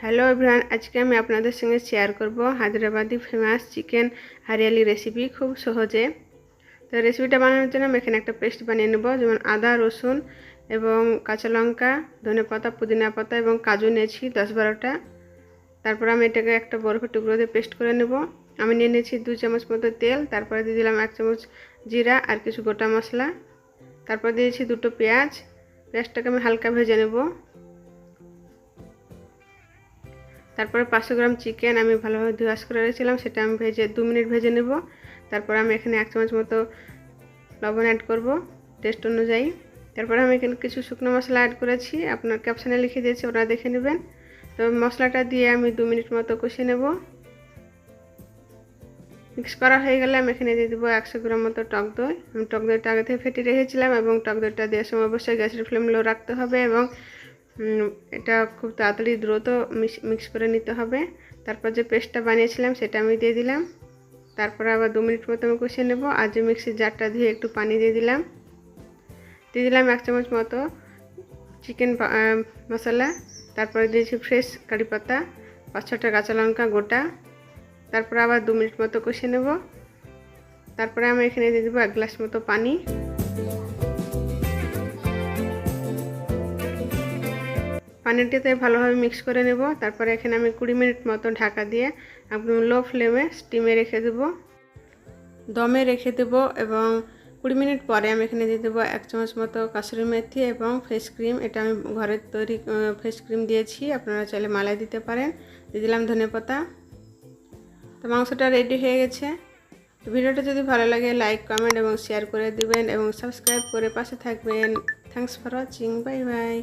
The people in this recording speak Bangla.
হ্যালো এভরিওয়ান, আজকে আমি আপনাদের সঙ্গে শেয়ার করব Hyderabadi famous chicken hariyali recipe খুব সহজে। তো রেসিপিটা বানানোর জন্য আমি এখানে একটা পেস্ট বানিয়ে নেব, যেমন আদা, রসুন এবং কাঁচা লঙ্কা, ধনেপাতা, পুদিনা পাতা এবং কাজু নিয়েছি 10-12টা। তারপর আমি এটাকে একটা বরফের টুকরো দিয়ে পেস্ট করে নেব। আমি নিয়ে নিয়েছি 2 চামচ মতো তেল, তারপরে দিয়ে দিলাম 1 চামচ জিরা আর কিছু গোটা মশলা। তারপর দিয়েছি 2টো পেঁয়াজ। পেঁয়াজটাকে আমি হালকা ভেজে নেব। তারপরে 500 গ্রাম চিকেন আমি ভালোভাবে ধুয়ে ওয়াশ করে রেখেছিলাম, সেটা আমি 2 মিনিট ভেজে নেব। তারপর আমি এখানে 1 চামচ মতো লবণ অ্যাড করব টেস্ট অনুযায়ী। তারপরে আমি এখানে কিছু শুকনো মশলা অ্যাড করেছি, আপনার ক্যাপশনে লিখে দিয়েছি, ওটা দেখে নেবেন। তো মশলাটা দিয়ে আমি 2 মিনিট মতো কষিয়ে নেব। মিক্স করা হয়ে গেলে আমি এখানে দিয়ে দেবো 100 গ্রাম মতো টক দই। আমি টক দইটা আগে থেকে ফেটে রেখেছিলাম এবং টক দইটা দেওয়ার সময় অবশ্যই গ্যাসের ফ্লেম লো রাখতে হবে এবং এটা খুব তাড়াতাড়ি দ্রুত মিক্স করে নিতে হবে। তারপর যে পেস্টটা বানিয়েছিলাম সেটা আমি দিয়ে দিলাম। তারপর আবার 2 মিনিট মতো আমি কষিয়ে নেব। আর যে মিক্সির জারটা ধুয়ে একটু পানি দিয়ে দিলাম 1 চামচ মতো চিকেন মশলা। তারপরে দিয়েছি ফ্রেশ কারি পাতা, 5-6টা কাঁচা লঙ্কা গোটা। তারপর আবার 2 মিনিট মতো কষিয়ে নেব। তারপরে আমি এখানে দিয়ে দেবো 1 গ্লাস মতো পানি। পানিটিতে ভালোভাবে মিক্স করে নেব। তারপরে এখানে আমি 20 মিনিট মতো ঢাকা দিয়ে একদম লো ফ্লেমে স্টিমে রেখে দেব, দমে রেখে দেব। এবং 20 মিনিট পরে আমি এখানে দিয়ে দেবো 1 চামচ মতো কাসুরি মেথি এবং ফ্রেশ ক্রিম। এটা আমি ঘরের তৈরি ফ্রেশ ক্রিম দিয়েছি, আপনারা চাইলে মালাই দিতে পারেন। দিয়ে দিলাম ধনেপাতা। তো মাংসটা রেডি হয়ে গেছে। তো ভিডিওটা যদি ভালো লাগে লাইক, কমেন্ট এবং শেয়ার করে দিবেন এবং সাবস্ক্রাইব করে পাশে থাকবেন। Thanks for watching, bye bye.